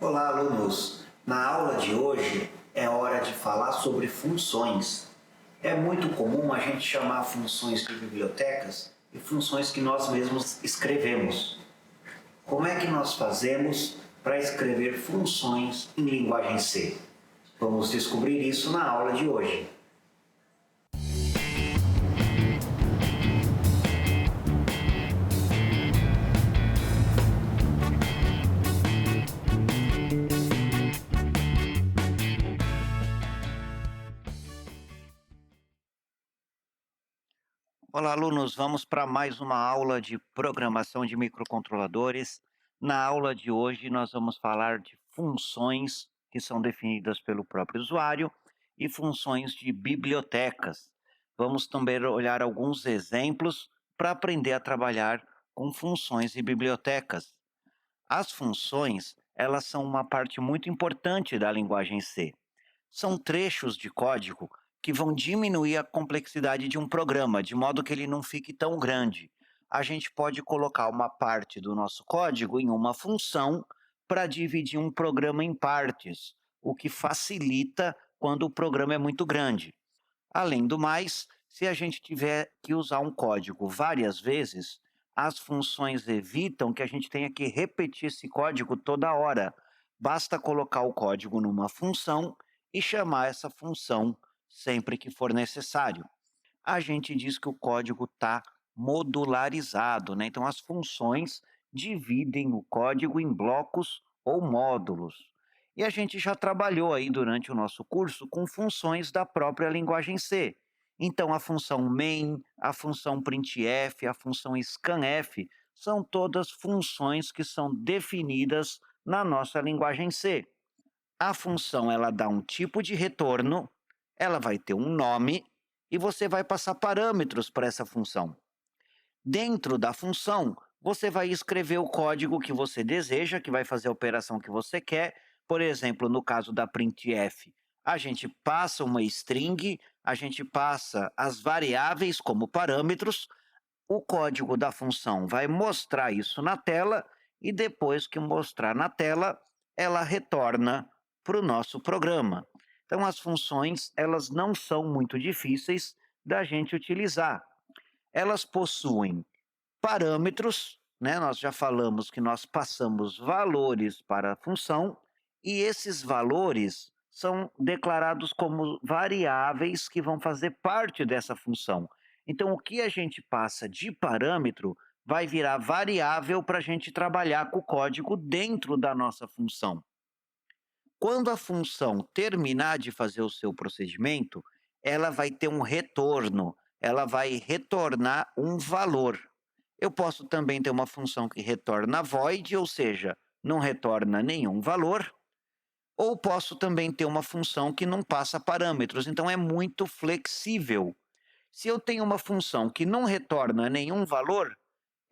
Olá, alunos! Na aula de hoje é hora de falar sobre funções. É muito comum a gente chamar funções de bibliotecas e funções que nós mesmos escrevemos. Como é que nós fazemos para escrever funções em linguagem C? Vamos descobrir isso na aula de hoje. Olá, alunos! Vamos para mais uma aula de programação de microcontroladores. Na aula de hoje, nós vamos falar de funções que são definidas pelo próprio usuário e funções de bibliotecas. Vamos também olhar alguns exemplos para aprender a trabalhar com funções e bibliotecas. As funções, elas são uma parte muito importante da linguagem C. São trechos de código que vão diminuir a complexidade de um programa, de modo que ele não fique tão grande. A gente pode colocar uma parte do nosso código em uma função para dividir um programa em partes, o que facilita quando o programa é muito grande. Além do mais, se a gente tiver que usar um código várias vezes, as funções evitam que a gente tenha que repetir esse código toda hora. Basta colocar o código numa função e chamar essa função sempre que for necessário. A gente diz que o código está modularizado, né? Então, as funções dividem o código em blocos ou módulos. E a gente já trabalhou aí durante o nosso curso com funções da própria linguagem C. Então, a função main, a função printf, a função scanf, são todas funções que são definidas na nossa linguagem C. A função, ela dá um tipo de retorno, ela vai ter um nome e você vai passar parâmetros para essa função. Dentro da função, você vai escrever o código que você deseja, que vai fazer a operação que você quer. Por exemplo, no caso da printf, a gente passa uma string, a gente passa as variáveis como parâmetros, o código da função vai mostrar isso na tela e depois que mostrar na tela, ela retorna para o nosso programa. Então, as funções, elas não são muito difíceis da gente utilizar. Elas possuem parâmetros, né? Nós já falamos que nós passamos valores para a função e esses valores são declarados como variáveis que vão fazer parte dessa função. Então, o que a gente passa de parâmetro vai virar variável para a gente trabalhar com o código dentro da nossa função. Quando a função terminar de fazer o seu procedimento, ela vai ter um retorno, ela vai retornar um valor. Eu posso também ter uma função que retorna void, ou seja, não retorna nenhum valor, ou posso também ter uma função que não passa parâmetros, então é muito flexível. Se eu tenho uma função que não retorna nenhum valor,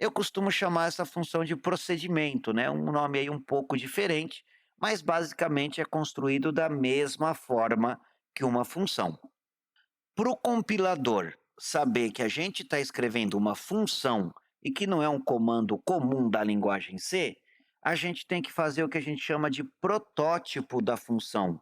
eu costumo chamar essa função de procedimento, né? Um nome aí um pouco diferente, mas basicamente é construído da mesma forma que uma função. Para o compilador saber que a gente está escrevendo uma função e que não é um comando comum da linguagem C, a gente tem que fazer o que a gente chama de protótipo da função.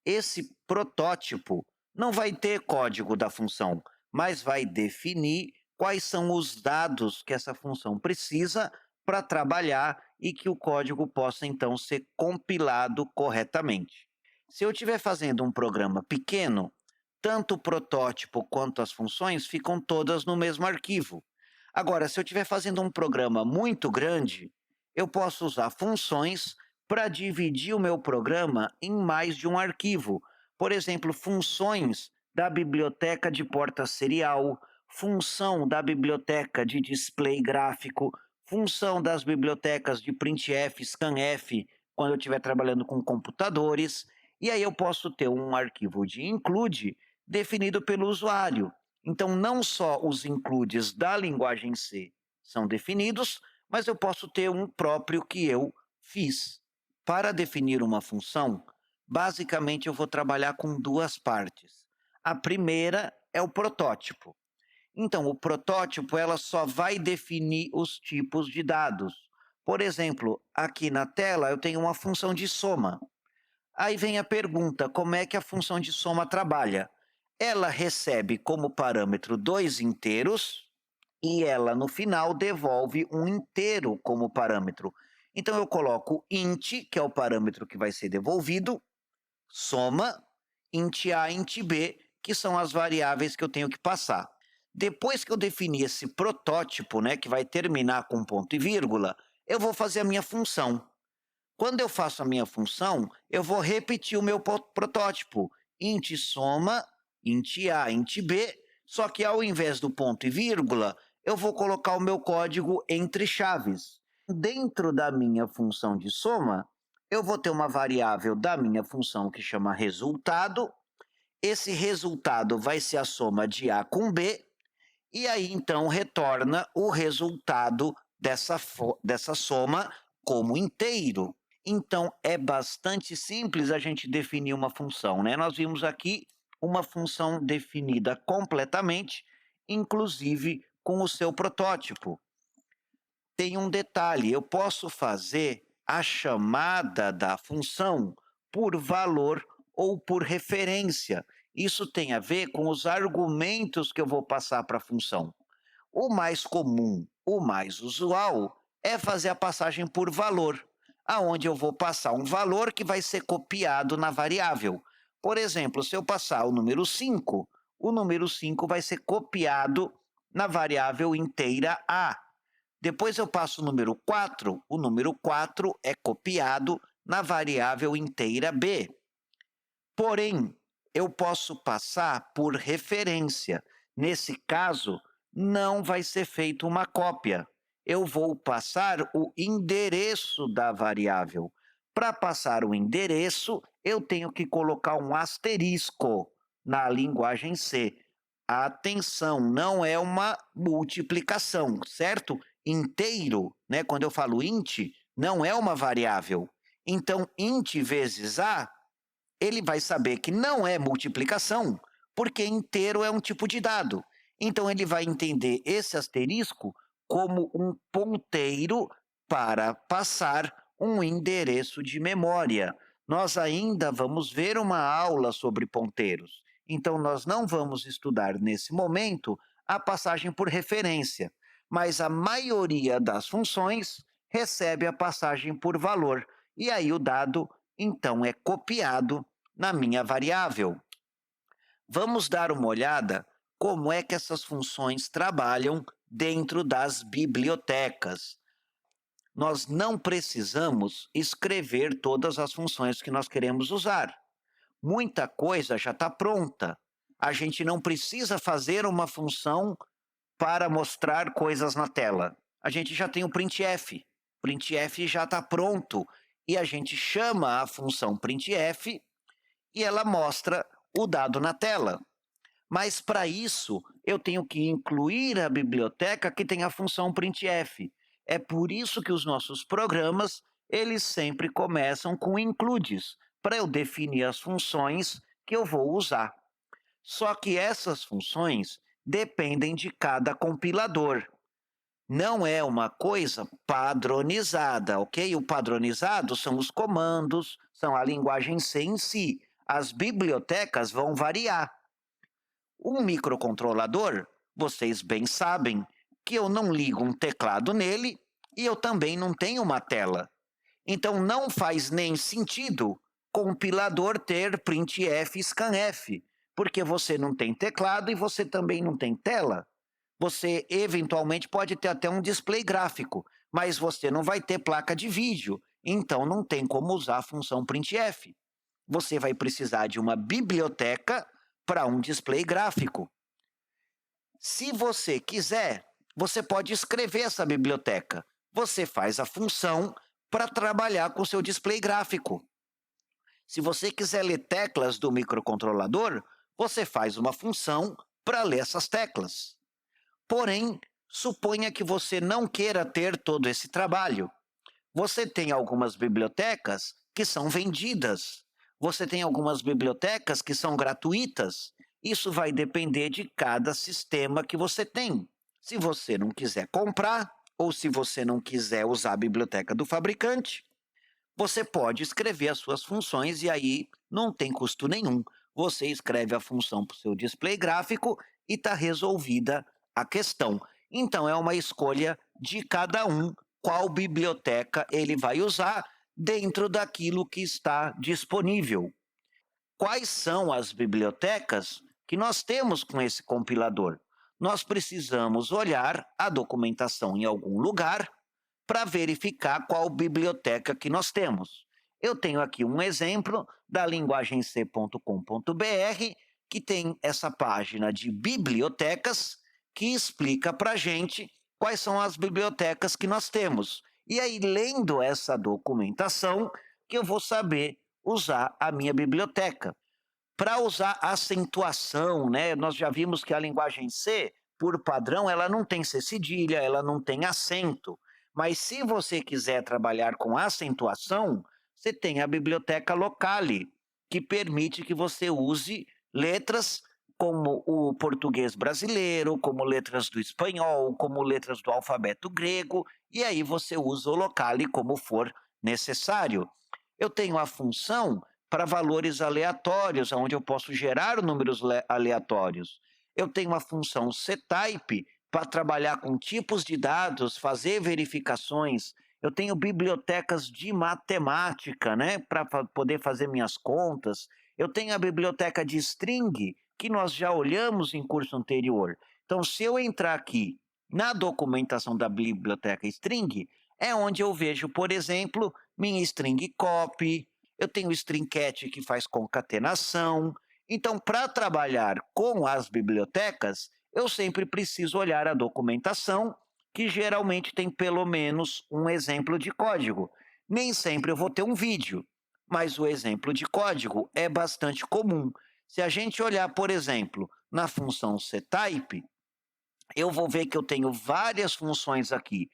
Esse protótipo não vai ter código da função, mas vai definir quais são os dados que essa função precisa para trabalhar e que o código possa então ser compilado corretamente. Se eu estiver fazendo um programa pequeno, tanto o protótipo quanto as funções ficam todas no mesmo arquivo. Agora, se eu estiver fazendo um programa muito grande, eu posso usar funções para dividir o meu programa em mais de um arquivo. Por exemplo, funções da biblioteca de porta serial, função da biblioteca de display gráfico, função das bibliotecas de printf, scanf, quando eu estiver trabalhando com computadores. E aí eu posso ter um arquivo de include definido pelo usuário. Então, não só os includes da linguagem C são definidos, mas eu posso ter um próprio que eu fiz. Para definir uma função, basicamente eu vou trabalhar com duas partes. A primeira é o protótipo. Então, o protótipo ela só vai definir os tipos de dados. Por exemplo, aqui na tela eu tenho uma função de soma. Aí vem a pergunta: como é que a função de soma trabalha? Ela recebe como parâmetro dois inteiros e ela, no final, devolve um inteiro como parâmetro. Então, eu coloco int, que é o parâmetro que vai ser devolvido, soma, int A, int B, que são as variáveis que eu tenho que passar. Depois que eu definir esse protótipo, né, que vai terminar com ponto e vírgula, eu vou fazer a minha função. Quando eu faço a minha função, eu vou repetir o meu protótipo. Int soma, int A, int B, só que ao invés do ponto e vírgula, eu vou colocar o meu código entre chaves. Dentro da minha função de soma, eu vou ter uma variável da minha função que chama resultado. Esse resultado vai ser a soma de A com B, e aí então retorna o resultado dessa soma como inteiro. Então é bastante simples a gente definir uma função, né? Nós vimos aqui uma função definida completamente, inclusive com o seu protótipo. Tem um detalhe: eu posso fazer a chamada da função por valor ou por referência. Isso tem a ver com os argumentos que eu vou passar para a função. O mais comum, o mais usual, é fazer a passagem por valor, aonde eu vou passar um valor que vai ser copiado na variável. Por exemplo, se eu passar o número 5 vai ser copiado na variável inteira A. Depois eu passo o número 4 é copiado na variável inteira B. Porém, eu posso passar por referência. Nesse caso, não vai ser feita uma cópia. Eu vou passar o endereço da variável. Para passar o endereço, eu tenho que colocar um asterisco na linguagem C. Atenção, não é uma multiplicação, certo? Inteiro, né? Quando eu falo int, não é uma variável. Então, int vezes A, ele vai saber que não é multiplicação, porque inteiro é um tipo de dado. Então, ele vai entender esse asterisco como um ponteiro para passar um endereço de memória. Nós ainda vamos ver uma aula sobre ponteiros. Então, nós não vamos estudar nesse momento a passagem por referência, mas a maioria das funções recebe a passagem por valor. E aí o dado, então, é copiado na minha variável. Vamos dar uma olhada como é que essas funções trabalham dentro das bibliotecas. Nós não precisamos escrever todas as funções que nós queremos usar. Muita coisa já está pronta. A gente não precisa fazer uma função para mostrar coisas na tela. A gente já tem o printf. Printf já está pronto. E a gente chama a função printf e ela mostra o dado na tela. Mas para isso, eu tenho que incluir a biblioteca que tem a função printf. É por isso que os nossos programas, eles sempre começam com includes, para eu definir as funções que eu vou usar. Só que essas funções dependem de cada compilador. Não é uma coisa padronizada, ok? O padronizado são os comandos, são a linguagem C em si. As bibliotecas vão variar. Um microcontrolador, vocês bem sabem que eu não ligo um teclado nele e eu também não tenho uma tela. Então não faz nem sentido compilador ter printf, scanf, porque você não tem teclado e você também não tem tela. Você eventualmente pode ter até um display gráfico, mas você não vai ter placa de vídeo, então não tem como usar a função printf. Você vai precisar de uma biblioteca para um display gráfico. Se você quiser, você pode escrever essa biblioteca. Você faz a função para trabalhar com o seu display gráfico. Se você quiser ler teclas do microcontrolador, você faz uma função para ler essas teclas. Porém, suponha que você não queira ter todo esse trabalho. Você tem algumas bibliotecas que são vendidas. Você tem algumas bibliotecas que são gratuitas. Isso vai depender de cada sistema que você tem. Se você não quiser comprar, ou se você não quiser usar a biblioteca do fabricante, você pode escrever as suas funções e aí não tem custo nenhum. Você escreve a função para o seu display gráfico e está resolvida a questão. Então é uma escolha de cada um qual biblioteca ele vai usar dentro daquilo que está disponível. Quais são as bibliotecas que nós temos com esse compilador? Nós precisamos olhar a documentação em algum lugar para verificar qual biblioteca que nós temos. Eu tenho aqui um exemplo da linguagem C.com.br, que tem essa página de bibliotecas que explica para a gente quais são as bibliotecas que nós temos. E aí, lendo essa documentação, que eu vou saber usar a minha biblioteca. Para usar acentuação, né? Nós já vimos que a linguagem C, por padrão, ela não tem C cedilha, ela não tem acento. Mas se você quiser trabalhar com acentuação, você tem a biblioteca Locale, que permite que você use letras como o português brasileiro, como letras do espanhol, como letras do alfabeto grego, e aí você usa o Locale como for necessário. Eu tenho a função para valores aleatórios, onde eu posso gerar números aleatórios. Eu tenho a função ctype para trabalhar com tipos de dados, fazer verificações. Eu tenho bibliotecas de matemática, né, para poder fazer minhas contas. Eu tenho a biblioteca de string, que nós já olhamos em curso anterior. Então, se eu entrar aqui na documentação da biblioteca string, é onde eu vejo, por exemplo, minha string copy, eu tenho o stringcat que faz concatenação. Então, para trabalhar com as bibliotecas, eu sempre preciso olhar a documentação, que geralmente tem pelo menos um exemplo de código. Nem sempre eu vou ter um vídeo, mas o exemplo de código é bastante comum. Se a gente olhar, por exemplo, na função ctype, eu vou ver que eu tenho várias funções aqui.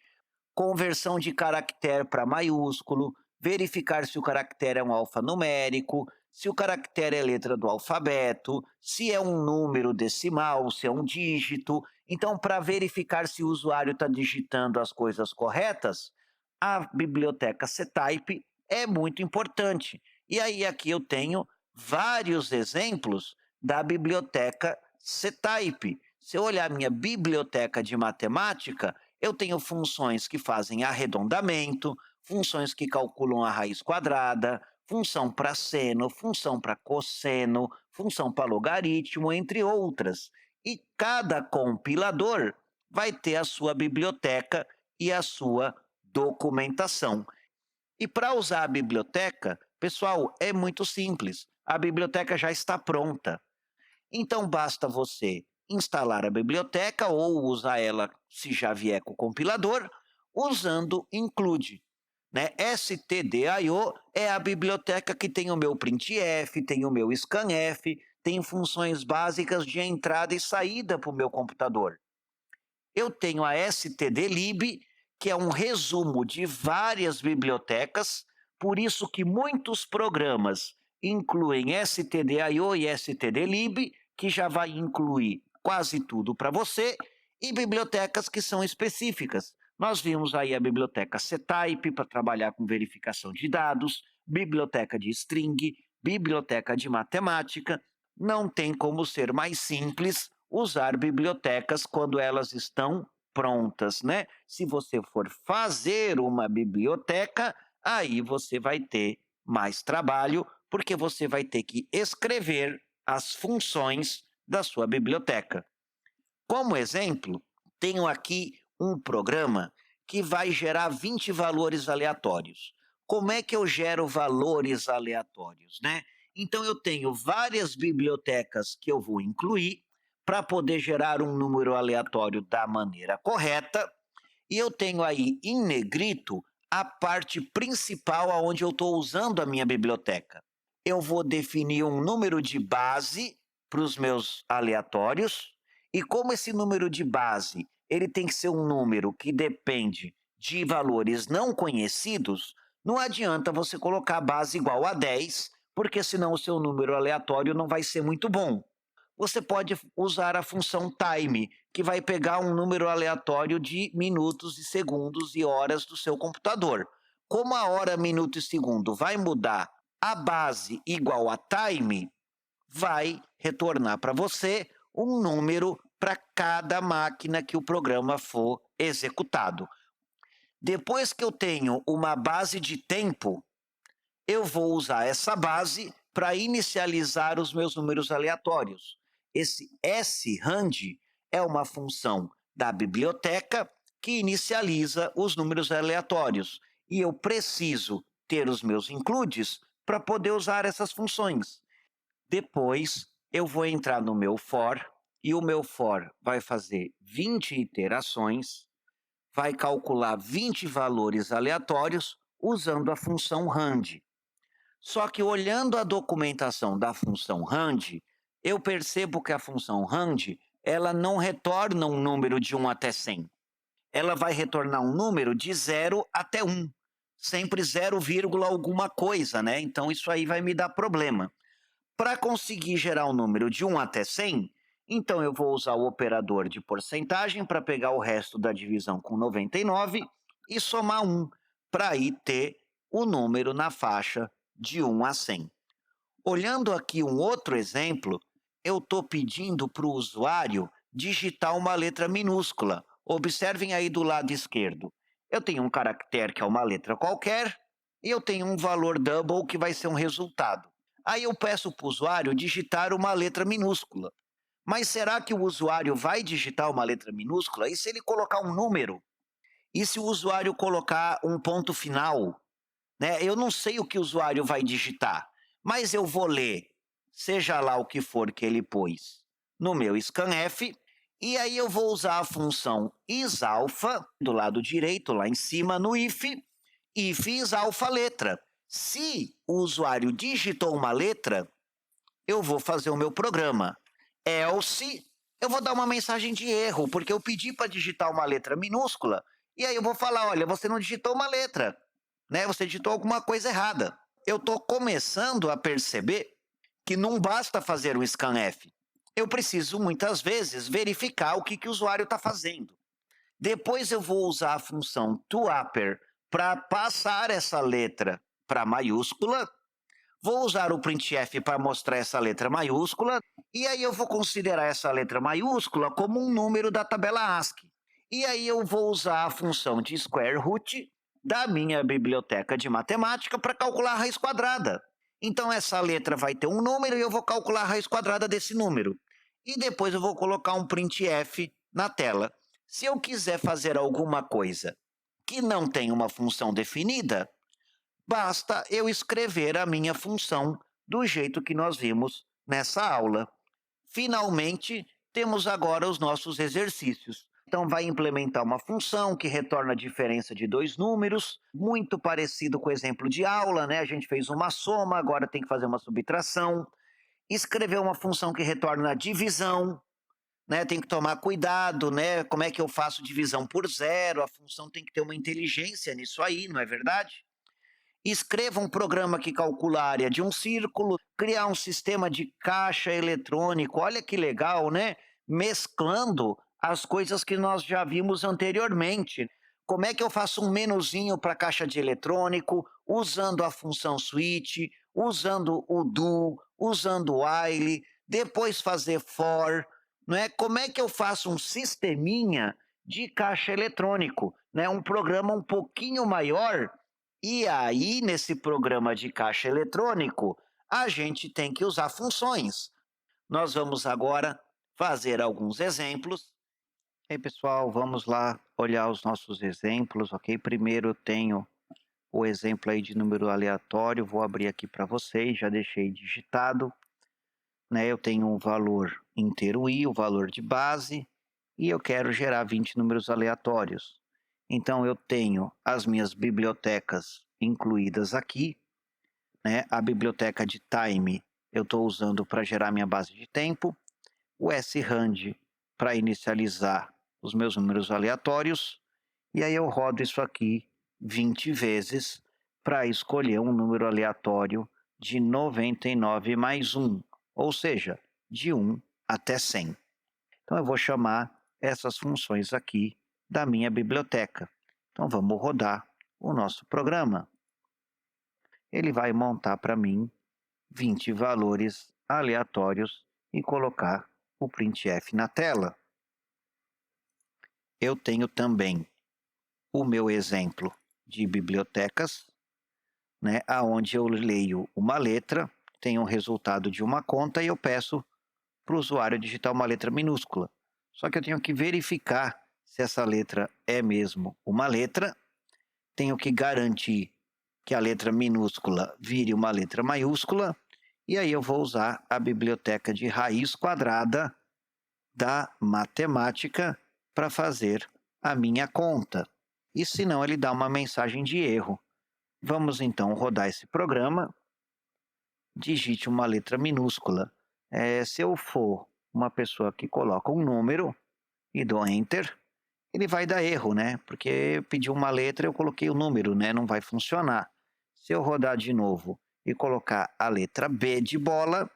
Conversão de caractere para maiúsculo, verificar se o caractere é um alfanumérico, se o caractere é letra do alfabeto, se é um número decimal, se é um dígito. Então, para verificar se o usuário está digitando as coisas corretas, a biblioteca ctype é muito importante. E aí aqui eu tenho vários exemplos da biblioteca ctype. Se eu olhar minha biblioteca de matemática, eu tenho funções que fazem arredondamento, funções que calculam a raiz quadrada, função para seno, função para cosseno, função para logaritmo, entre outras. E cada compilador vai ter a sua biblioteca e a sua documentação. E para usar a biblioteca, pessoal, é muito simples. A biblioteca já está pronta. Então basta você instalar a biblioteca ou usar ela, se já vier com o compilador, usando include. Né? stdio é a biblioteca que tem o meu printf, tem o meu scanf, tem funções básicas de entrada e saída para o meu computador. Eu tenho a stdlib, que é um resumo de várias bibliotecas, por isso que muitos programas incluem stdio e stdlib, que já vai incluir quase tudo para você, e bibliotecas que são específicas. Nós vimos aí a biblioteca ctype para trabalhar com verificação de dados, biblioteca de string, biblioteca de matemática. Não tem como ser mais simples usar bibliotecas quando elas estão prontas, né? Se você for fazer uma biblioteca, aí você vai ter mais trabalho, porque você vai ter que escrever as funções da sua biblioteca. Como exemplo, tenho aqui um programa que vai gerar 20 valores aleatórios. Como é que eu gero valores aleatórios, né? Então eu tenho várias bibliotecas que eu vou incluir para poder gerar um número aleatório da maneira correta. E eu tenho aí em negrito a parte principal aonde eu estou usando a minha biblioteca. Eu vou definir um número de base para os meus aleatórios, e como esse número de base ele tem que ser um número que depende de valores não conhecidos, não adianta você colocar a base igual a 10, porque senão o seu número aleatório não vai ser muito bom. você pode usar a função time, que vai pegar um número aleatório de minutos e segundos e horas do seu computador. Como a hora, minuto e segundo vai mudar a base igual a time, vai retornar para você um número para cada máquina que o programa for executado. Depois que eu tenho uma base de tempo, eu vou usar essa base para inicializar os meus números aleatórios. Esse srand é uma função da biblioteca que inicializa os números aleatórios. E eu preciso ter os meus includes para poder usar essas funções. Depois, eu vou entrar no meu for, e o meu for vai fazer 20 iterações, vai calcular 20 valores aleatórios usando a função rand. Só que olhando a documentação da função rand, eu percebo que a função rand, ela não retorna um número de 1 até 100. Ela vai retornar um número de 0 até 1. Sempre 0, alguma coisa, né? Então isso aí vai me dar problema. Para conseguir gerar um número de 1 até 100, então eu vou usar o operador de porcentagem para pegar o resto da divisão com 99 e somar 1, para aí ter o número na faixa de 1 a 100. Olhando aqui um outro exemplo, eu estou pedindo para o usuário digitar uma letra minúscula. Observem aí do lado esquerdo. Eu tenho um caractere que é uma letra qualquer e eu tenho um valor double que vai ser um resultado. Aí eu peço para o usuário digitar uma letra minúscula. Mas será que o usuário vai digitar uma letra minúscula? E se ele colocar um número? E se o usuário colocar um ponto final? Né? Eu não sei o que o usuário vai digitar, mas eu vou ler, seja lá o que for que ele pôs, no meu scanf, e aí eu vou usar a função isalpha, do lado direito, lá em cima, no if isalpha letra. Se o usuário digitou uma letra, eu vou fazer o meu programa. Else, eu vou dar uma mensagem de erro, porque eu pedi para digitar uma letra minúscula, e aí eu vou falar, olha, você não digitou uma letra, né? Você digitou alguma coisa errada. Eu estou começando a perceber que não basta fazer um scanf. Eu preciso, muitas vezes, verificar o que o usuário está fazendo. Depois eu vou usar a função toUpper para passar essa letra para maiúscula. Vou usar o printf para mostrar essa letra maiúscula, e aí eu vou considerar essa letra maiúscula como um número da tabela ASCII. E aí eu vou usar a função de square root da minha biblioteca de matemática para calcular a raiz quadrada. Então essa letra vai ter um número e eu vou calcular a raiz quadrada desse número. E depois eu vou colocar um printf na tela. Se eu quiser fazer alguma coisa que não tem uma função definida, basta eu escrever a minha função do jeito que nós vimos nessa aula. Finalmente, temos agora os nossos exercícios. Então, vai implementar uma função que retorna a diferença de dois números, muito parecido com o exemplo de aula, né? A gente fez uma soma, agora tem que fazer uma subtração. Escrever uma função que retorna a divisão, né? Tem que tomar cuidado, né? Como é que eu faço divisão por zero? A função tem que ter uma inteligência nisso aí, não é verdade? Escreva um programa que calcula a área de um círculo, criar um sistema de caixa eletrônico, olha que legal, né? Mesclando as coisas que nós já vimos anteriormente. Como é que eu faço um menuzinho para caixa de eletrônico, usando a função switch, usando o do, usando o while, depois fazer for, não é? Como é que eu faço um sisteminha de caixa eletrônico, né? Um programa um pouquinho maior. E aí, nesse programa de caixa eletrônico, a gente tem que usar funções. Nós vamos agora fazer alguns exemplos. E aí, pessoal, vamos lá olhar os nossos exemplos, ok? Primeiro eu tenho o exemplo aí de número aleatório, vou abrir aqui para vocês, já deixei digitado. Né? Eu tenho um valor inteiro i, o valor de base, e eu quero gerar 20 números aleatórios. Então, eu tenho as minhas bibliotecas incluídas aqui, né? A biblioteca de time eu estou usando para gerar minha base de tempo, o srand para inicializar os meus números aleatórios, e aí eu rodo isso aqui 20 vezes para escolher um número aleatório de 99 mais 1, ou seja, de 1 até 100. Então eu vou chamar essas funções aqui da minha biblioteca. Então vamos rodar o nosso programa. Ele vai montar para mim 20 valores aleatórios e colocar o printf na tela. Eu tenho também o meu exemplo de bibliotecas, né, aonde eu leio uma letra, tenho o resultado de uma conta e eu peço para o usuário digitar uma letra minúscula. Só que eu tenho que verificar se essa letra é mesmo uma letra, tenho que garantir que a letra minúscula vire uma letra maiúscula, e aí eu vou usar a biblioteca de raiz quadrada da matemática para fazer a minha conta. E senão ele dá uma mensagem de erro. Vamos então rodar esse programa. Digite uma letra minúscula. Se eu for uma pessoa que coloca um número e dou Enter, ele vai dar erro, né? Porque pediu uma letra, eu coloquei o número, né? Não vai funcionar. Se eu rodar de novo e colocar a letra B de bola,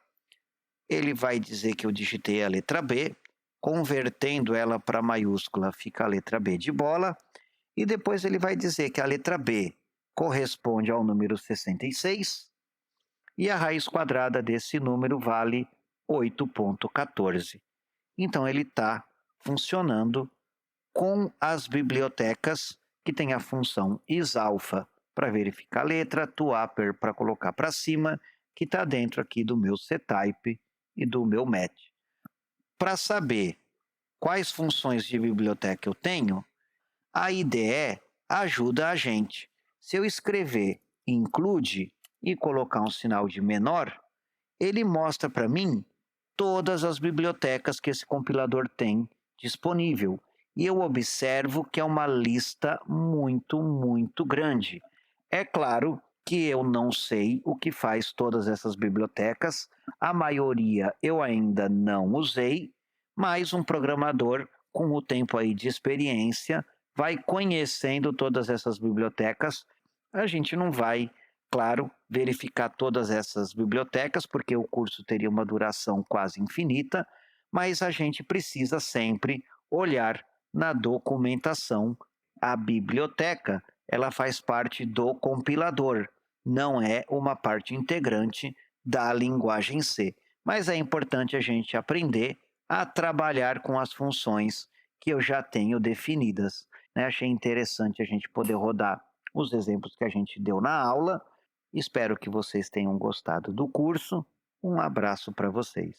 ele vai dizer que eu digitei a letra B, convertendo ela para maiúscula, fica a letra B de bola, e depois ele vai dizer que a letra B corresponde ao número 66 e a raiz quadrada desse número vale 8,14. Então ele está funcionando com as bibliotecas que tem a função isalfa para verificar a letra, tuaper para colocar para cima, que está dentro aqui do meu ctype e do meu match. Para saber quais funções de biblioteca eu tenho, a IDE ajuda a gente. Se eu escrever include e colocar um sinal de menor, ele mostra para mim todas as bibliotecas que esse compilador tem disponível. E eu observo que é uma lista muito, muito grande. É claro que eu não sei o que faz todas essas bibliotecas, a maioria eu ainda não usei, mas um programador com o tempo aí de experiência vai conhecendo todas essas bibliotecas. A gente não vai, claro, verificar todas essas bibliotecas, porque o curso teria uma duração quase infinita, mas a gente precisa sempre olhar na documentação. A biblioteca, ela faz parte do compilador, não é uma parte integrante da linguagem C. Mas é importante a gente aprender a trabalhar com as funções que eu já tenho definidas, né? Achei interessante a gente poder rodar os exemplos que a gente deu na aula. Espero que vocês tenham gostado do curso. Um abraço para vocês.